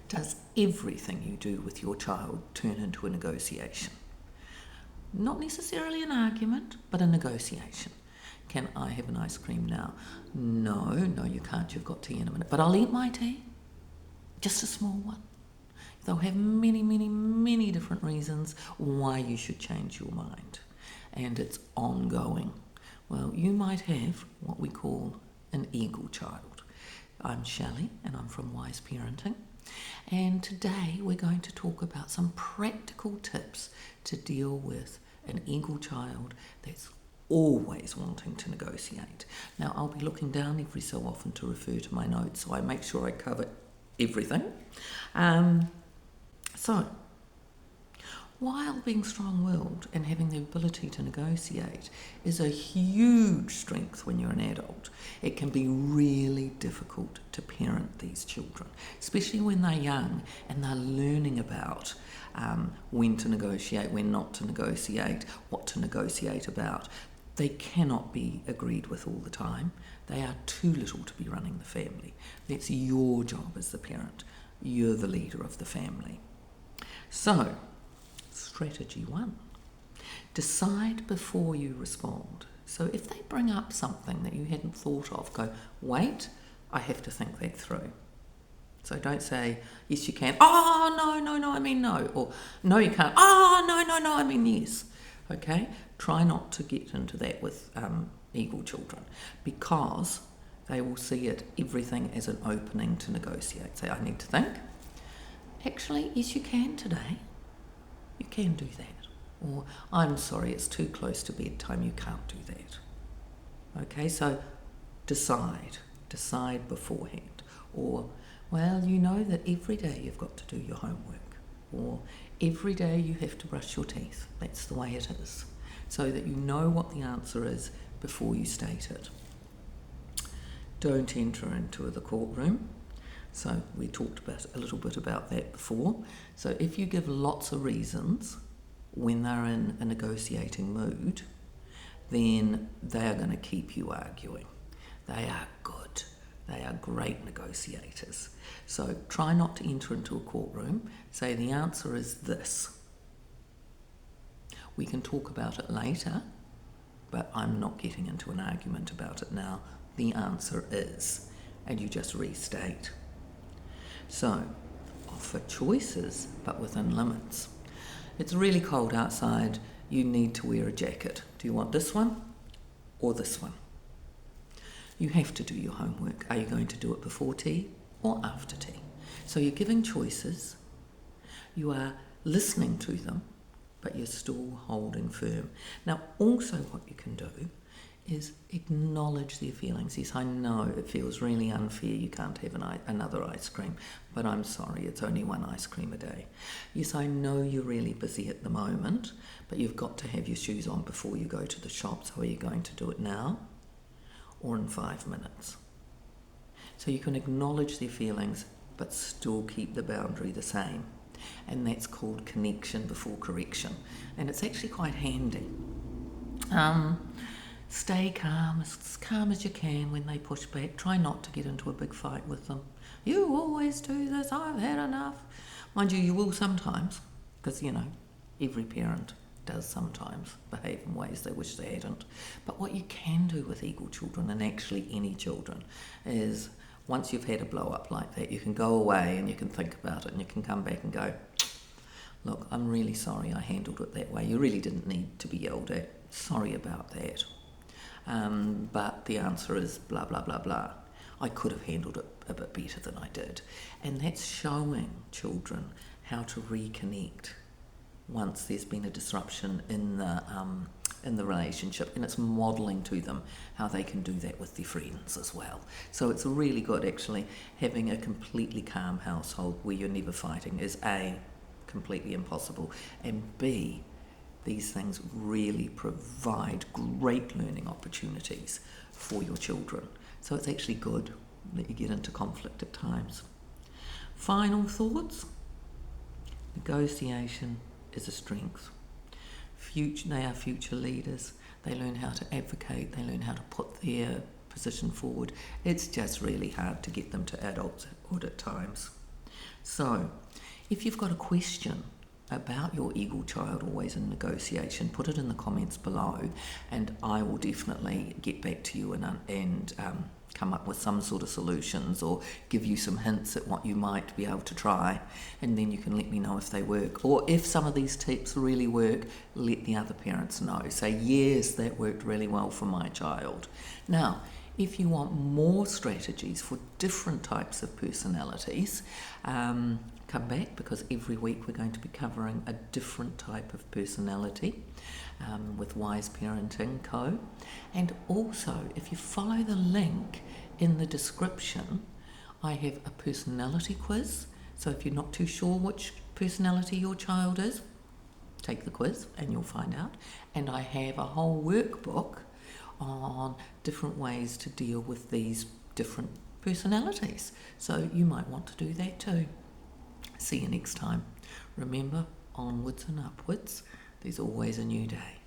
Does everything you do with your child turn into a negotiation? Not necessarily an argument, but a negotiation. Can I have an ice cream now? No, you can't. You've got tea in a minute. But I'll eat my tea. Just a small one. They'll have many, many, many different reasons why you should change your mind. And it's ongoing. Well, you might have what we call an eagle child. I'm Shelley and I'm from Wise Parenting. And today we're going to talk about some practical tips to deal with an eagle child that's always wanting to negotiate. Now, I'll be looking down every so often to refer to my notes, so I make sure I cover everything. So, while being strong-willed and having the ability to negotiate is a huge strength when you're an adult, it can be really difficult to parent these children, especially when they're young and they're learning about when to negotiate, when not to negotiate, what to negotiate about. They cannot be agreed with all the time. They are too little to be running the family. That's your job as the parent. You're the leader of the family. So, strategy 1, decide before you respond. So if they bring up something that you hadn't thought of, go, wait, I have to think that through. So don't say, yes you can, oh no, I mean no, or no you can't, oh no, I mean yes. Okay, try not to get into that with eagle children, because they will see everything as an opening to negotiate. Say, I need to think. Actually, yes you can today. You can do that. Or, I'm sorry, it's too close to bedtime, you can't do that. Okay, so decide beforehand. Or, well, you know that every day you've got to do your homework. Or, every day you have to brush your teeth. That's the way it is. So that you know what the answer is before you state it. Don't enter into the courtroom. So we talked a little bit about that before. So if you give lots of reasons when they're in a negotiating mood, then they are going to keep you arguing. They are good. They are great negotiators. So try not to enter into a courtroom. Say the answer is this. We can talk about it later, but I'm not getting into an argument about it now. The answer is, and you just restate. So, offer choices, but within limits. It's really cold outside, you need to wear a jacket. Do you want this one or this one? You have to do your homework. Are you going to do it before tea or after tea? So you're giving choices, you are listening to them, but you're still holding firm. Now, also what you can do is acknowledge their feelings. Yes, I know it feels really unfair you can't have another ice cream, but I'm sorry, it's only one ice cream a day. Yes, I know you're really busy at the moment, but you've got to have your shoes on before you go to the shop, so are you going to do it now or in 5 minutes? So you can acknowledge their feelings, but still keep the boundary the same. And that's called connection before correction. And it's actually quite handy. Stay calm as you can when they push back. Try not to get into a big fight with them. You always do this, I've had enough. Mind you will sometimes, because, every parent does sometimes behave in ways they wish they hadn't. But what you can do with eagle children, and actually any children, is once you've had a blow up like that, you can go away and you can think about it and you can come back and go, look, I'm really sorry I handled it that way. You really didn't need to be yelled at. Sorry about that. But the answer is blah, blah, blah, blah. I could have handled it a bit better than I did. And that's showing children how to reconnect once there's been a disruption in the relationship, and it's modelling to them how they can do that with their friends as well. So it's really good, actually, having a completely calm household where you're never fighting is A, completely impossible, and B, these things really provide great learning opportunities for your children. So it's actually good that you get into conflict at times. Final thoughts. Negotiation is a strength. They are future leaders. They learn how to advocate. They learn how to put their position forward. It's just really hard to get them to adulthood at times. So, if you've got a question about your eagle child always in negotiation, put it in the comments below, and I will definitely get back to you and come up with some sort of solutions or give you some hints at what you might be able to try, and then you can let me know if they work. Or if some of these tips really work, let the other parents know. Say, yes, that worked really well for my child. Now, if you want more strategies for different types of personalities, come back, because every week we're going to be covering a different type of personality with Wise Parenting Co. And also, if you follow the link in the description, I have a personality quiz. So if you're not too sure which personality your child is, take the quiz and you'll find out. And I have a whole workbook on different ways to deal with these different personalities. So you might want to do that too. See you next time. Remember, onwards and upwards, there's always a new day.